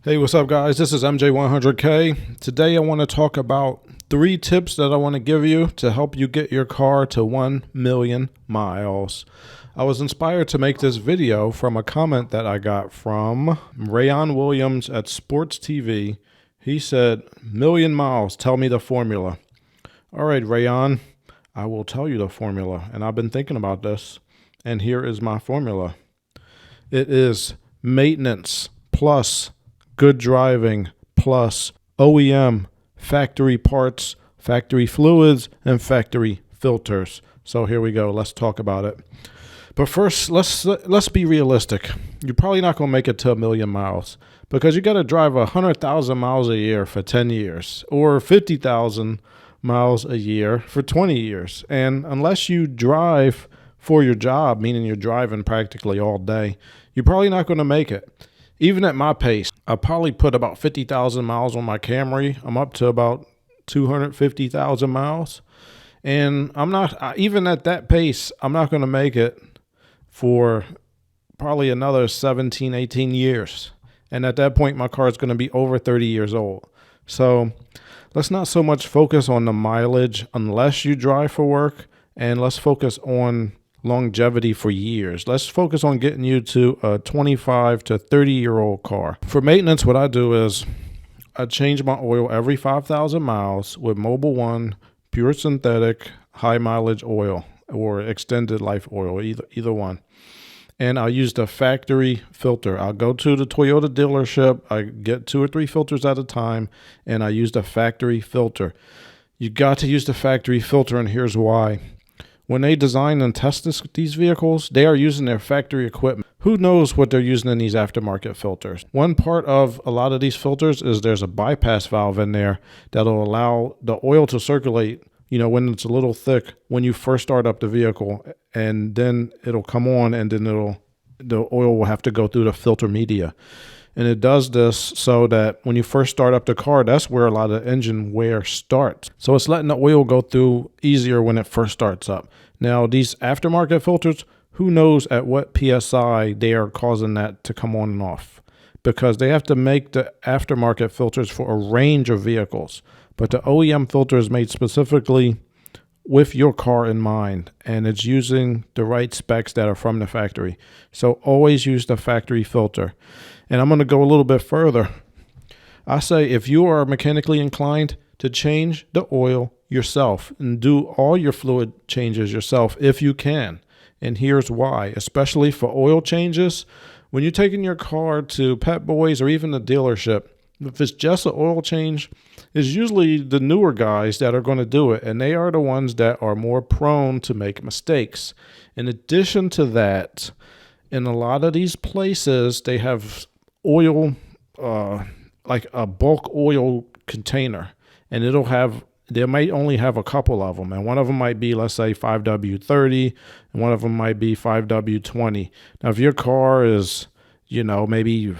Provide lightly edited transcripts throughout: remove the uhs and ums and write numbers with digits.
Hey, what's up, guys? This is MJ100K. Today I want to talk about 3 tips that I want to give you to help you get your car to 1 million miles. I was inspired to make this video from a comment that I got from Rayon Williams at Sports TV. He said, "Million miles, tell me the formula." All right, Rayon, I will tell you the formula, and I've been thinking about this, and here is my formula. It is maintenance plus good driving plus OEM, factory parts, factory fluids, and factory filters. So here we go. Let's talk about it. But first, let's be realistic. You're probably not going to make it to 1 million miles because you got to drive 100,000 miles a year for 10 years or 50,000 miles a year for 20 years. And unless you drive for your job, meaning you're driving practically all day, you're probably not going to make it. Even at my pace, I probably put about 50,000 miles on my Camry. I'm up to about 250,000 miles. And I'm not, even at that pace, I'm not going to make it for probably another 17, 18 years. And at that point, my car is going to be over 30 years old. So let's not so much focus on the mileage unless you drive for work, and let's focus on longevity for years. Let's focus on getting you to a 25 to 30-year-old car. For maintenance, what I do is I change my oil every 5,000 miles with Mobil 1 pure synthetic high mileage oil or extended life oil, either one. And I'll use the factory filter. I'll go to the Toyota dealership. I get 2 or 3 filters at a time, and I use the factory filter. You got to use the factory filter, and here's why. When they design and test these vehicles, they are using their factory equipment. Who knows what they're using in these aftermarket filters? One part of a lot of these filters is there's a bypass valve in there that'll allow the oil to circulate, when it's a little thick when you first start up the vehicle, and then it'll come on, and then the oil will have to go through the filter media. And it does this so that when you first start up the car, that's where a lot of engine wear starts. So it's letting the oil go through easier when it first starts up. Now, these aftermarket filters, who knows at what PSI they are causing that to come on and off, because they have to make the aftermarket filters for a range of vehicles. But the OEM filter is made specifically with your car in mind, and it's using the right specs that are from the factory. So always use the factory filter. And I'm going to go a little bit further. I say if you are mechanically inclined to change the oil yourself and do all your fluid changes yourself if you can. And here's why, especially for oil changes. When you're taking your car to Pet Boys or even the dealership, if it's just an oil change, it's usually the newer guys that are going to do it, and they are the ones that are more prone to make mistakes. In addition to that, in a lot of these places, they have oil, like a bulk oil container, and they might only have a couple of them, and one of them might be, let's say, 5W30, and one of them might be 5W20. Now, if your car is, maybe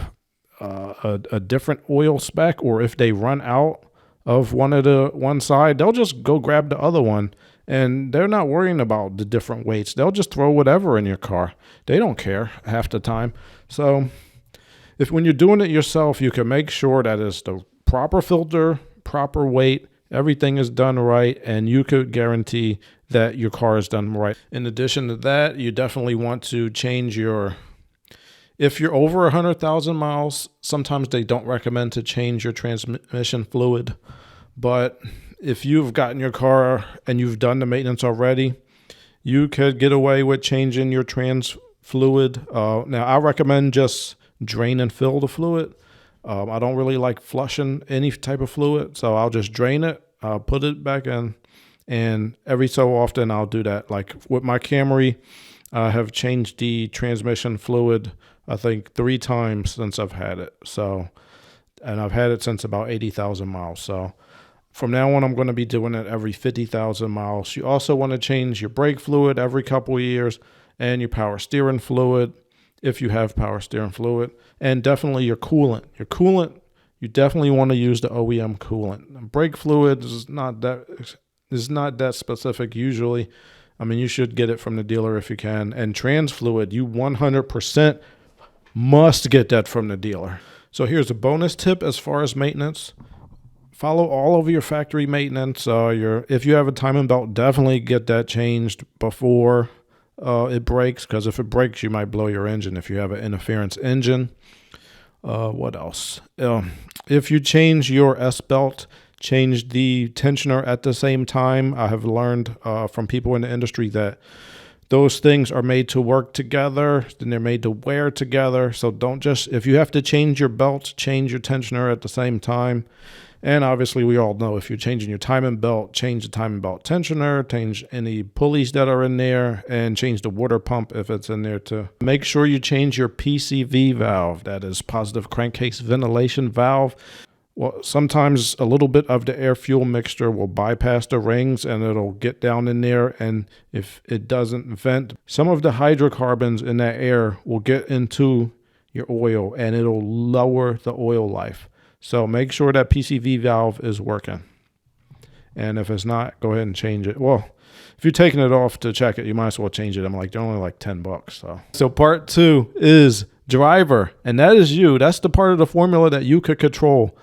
a different oil spec, or if they run out of one side, they'll just go grab the other one, and they're not worrying about the different weights. They'll just throw whatever in your car. They don't care half the time. So when you're doing it yourself, you can make sure that it's the proper filter, proper weight, everything is done right, and you could guarantee that your car is done right. In addition to that, you definitely want to change if you're over 100,000 miles, sometimes they don't recommend to change your transmission fluid. But if you've gotten your car and you've done the maintenance already, you could get away with changing your trans fluid. Now, I recommend just drain and fill the fluid. I don't really like flushing any type of fluid, so I'll just drain it, I'll put it back in, and every so often I'll do that. Like with my Camry, I have changed the transmission fluid, I think 3 times since I've had it. And I've had it since about 80,000 miles. So from now on, I'm going to be doing it every 50,000 miles. You also want to change your brake fluid every couple of years, and your power steering fluid, if you have power steering fluid, and definitely your coolant. Your coolant, you definitely want to use the OEM coolant. Brake fluid is not that specific usually. I mean, you should get it from the dealer if you can. And trans fluid, you 100% must get that from the dealer. So here's a bonus tip as far as maintenance. Follow all of your factory maintenance. If you have a timing belt, definitely get that changed before it breaks, because if it breaks, you might blow your engine if you have an interference engine. What else? If you change your S-belt, change the tensioner at the same time. I have learned from people in the industry that those things are made to work together, and they're made to wear together. So don't just, if you have to change your belt, change your tensioner at the same time. And obviously, we all know if you're changing your timing belt, change the timing belt tensioner, change any pulleys that are in there, and change the water pump if it's in there too. Make sure you change your PCV valve, that is positive crankcase ventilation valve. Well, sometimes a little bit of the air-fuel mixture will bypass the rings and it'll get down in there, and if it doesn't vent, some of the hydrocarbons in that air will get into your oil and it'll lower the oil life. So make sure that PCV valve is working. And if it's not, go ahead and change it. Well, if you're taking it off to check it, you might as well change it. I'm like, they're only like $10. So part 2 is driver. And that is you. That's the part of the formula that you could control.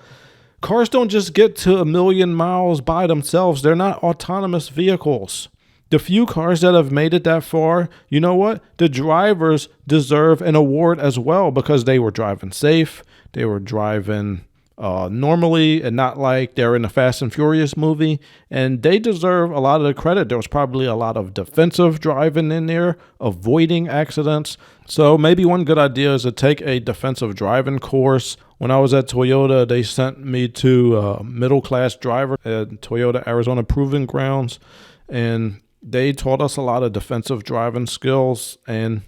Cars don't just get to 1 million miles by themselves. They're not autonomous vehicles. The few cars that have made it that far, you know what? The drivers deserve an award as well, because they were driving safe. They were driving normally and not like they're in a Fast and Furious movie, and they deserve a lot of the credit. There was probably a lot of defensive driving in there, avoiding accidents. So maybe one good idea is to take a defensive driving course. When I was at Toyota, they sent me to middle class driver at Toyota Arizona Proving Grounds, and they taught us a lot of defensive driving skills, and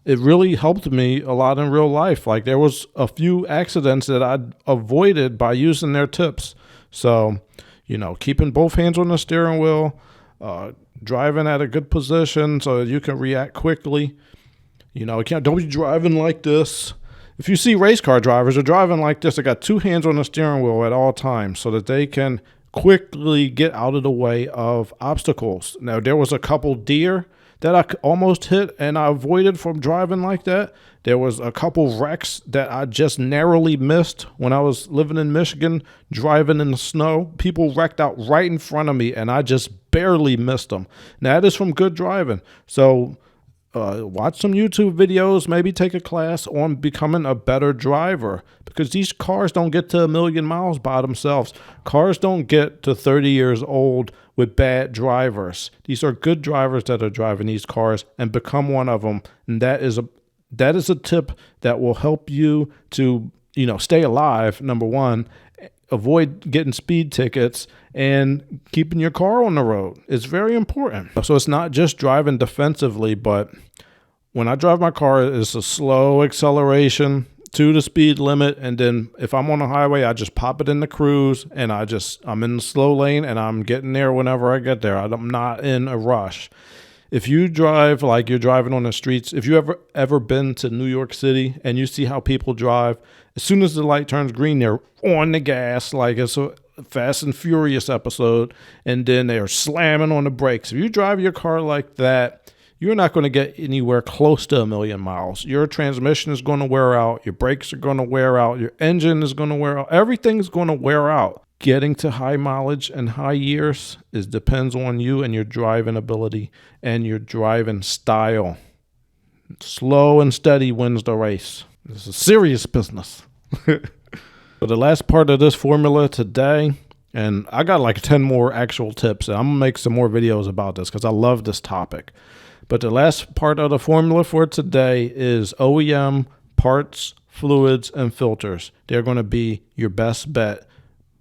it really helped me a lot in real life. Like, there was a few accidents that I avoided by using their tips. So, keeping both hands on the steering wheel, driving at a good position so that you can react quickly. Don't be driving like this. If you see race car drivers are driving like this, they got 2 hands on the steering wheel at all times so that they can quickly get out of the way of obstacles. Now, there was a couple deer that I almost hit and I avoided from driving like that. There was a couple wrecks that I just narrowly missed when I was living in Michigan, driving in the snow. People wrecked out right in front of me and I just barely missed them. Now, that is from good driving. So watch some YouTube videos, maybe take a class on becoming a better driver, because these cars don't get to 1 million miles by themselves. Cars don't get to 30 years old with bad drivers. These are good drivers that are driving these cars, and become one of them. And that is a tip that will help you to, stay alive, number one, avoid getting speed tickets, and keeping your car on the road. It's very important. So it's not just driving defensively, but when I drive my car, it's a slow acceleration to the speed limit, and then if I'm on a highway, I just pop it in the cruise, and I'm in the slow lane, and I'm getting there whenever I get there. I'm not in a rush. If you drive like you're driving on the streets, if you ever been to New York City and you see how people drive, as soon as the light turns green, they're on the gas like it's a Fast and Furious episode, and then they're slamming on the brakes. If you drive your car like that, you're not going to get anywhere close to 1 million miles. Your transmission is going to wear out. Your brakes are going to wear out. Your engine is going to wear out. Everything's going to wear out. Getting to high mileage and high years depends on you and your driving ability and your driving style. Slow and steady wins the race. This is serious business. So the last part of this formula today, and I got like 10 more actual tips, and I'm going to make some more videos about this because I love this topic. But the last part of the formula for today is OEM parts, fluids, and filters. They're going to be your best bet,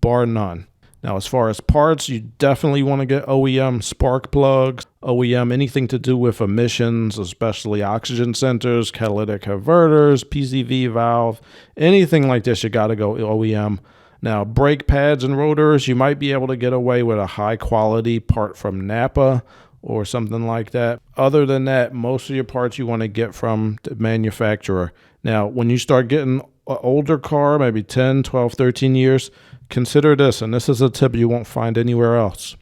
bar none. Now, as far as parts, you definitely want to get OEM spark plugs, OEM anything to do with emissions, especially oxygen sensors, catalytic converters, PCV valve, anything like this, you got to go OEM. Now, brake pads and rotors, you might be able to get away with a high quality part from Napa or something like that. Other than that, most of your parts you want to get from the manufacturer. Now, when you start getting an older car, maybe 10, 12, 13 years, consider this, and this is a tip you won't find anywhere else.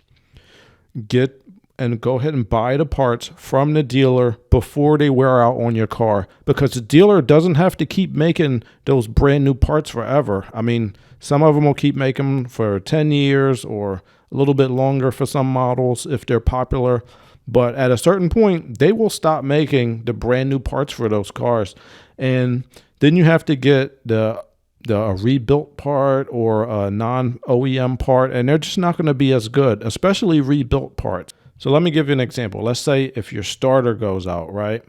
Get and go ahead and buy the parts from the dealer before they wear out on your car, because the dealer doesn't have to keep making those brand new parts forever. I mean, some of them will keep making them for 10 years or a little bit longer for some models if they're popular. But at a certain point, they will stop making the brand new parts for those cars. And then you have to get the rebuilt part or a non-OEM part, and they're just not going to be as good, especially rebuilt parts. So let me give you an example. Let's say if your starter goes out, right?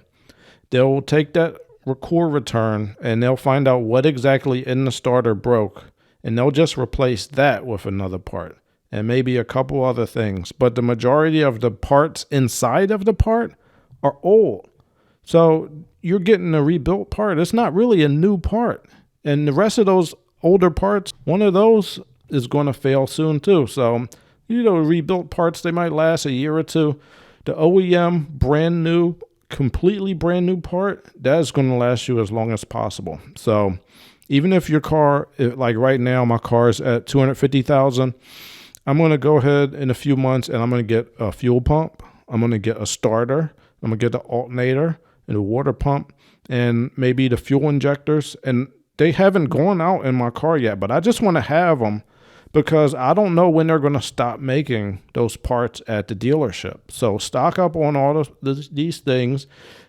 They'll take that core return and they'll find out what exactly in the starter broke, and they'll just replace that with another part and maybe a couple other things. But the majority of the parts inside of the part are old. So you're getting a rebuilt part. It's not really a new part. And the rest of those older parts, one of those is going to fail soon too. So, rebuilt parts, they might last a year or two. The OEM brand new, completely brand new part, that is going to last you as long as possible. So even if your car, like right now, my car is at 250,000, I'm going to go ahead in a few months and I'm going to get a fuel pump. I'm going to get a starter. I'm going to get the alternator and a water pump and maybe the fuel injectors. And they haven't gone out in my car yet, but I just want to have them because I don't know when they're going to stop making those parts at the dealership. So stock up on all these things.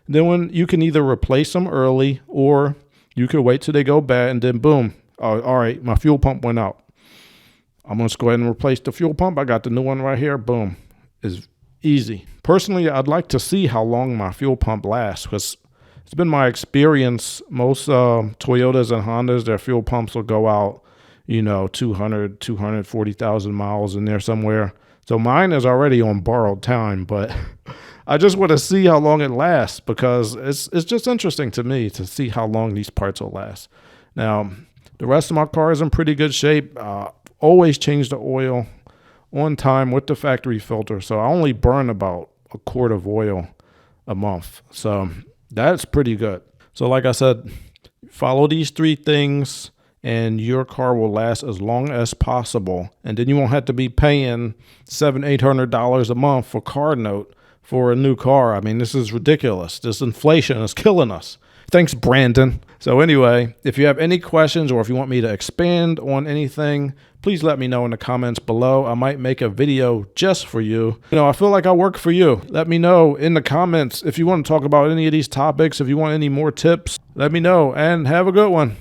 Then when you can either replace them early or you could wait till they go bad and then boom. All right, my fuel pump went out. I'm going to go ahead and replace the fuel pump. I got the new one right here. Boom. It's easy. Personally, I'd like to see how long my fuel pump lasts because it's been my experience. Most Toyotas and Hondas, their fuel pumps will go out, 240,000 miles in there somewhere. So mine is already on borrowed time, but I just want to see how long it lasts because it's just interesting to me to see how long these parts will last. Now, the rest of my car is in pretty good shape. Always change the oil on time with the factory filter. So I only burn about a quart of oil a month. So that's pretty good. So like I said, follow these 3 things and your car will last as long as possible. And then you won't have to be paying $700-800 a month for car note for a new car. I mean, this is ridiculous. This inflation is killing us. Thanks, Brandon. So anyway, if you have any questions or if you want me to expand on anything, please let me know in the comments below. I might make a video just for you. I feel like I work for you. Let me know in the comments if you want to talk about any of these topics. If you want any more tips, let me know and have a good one.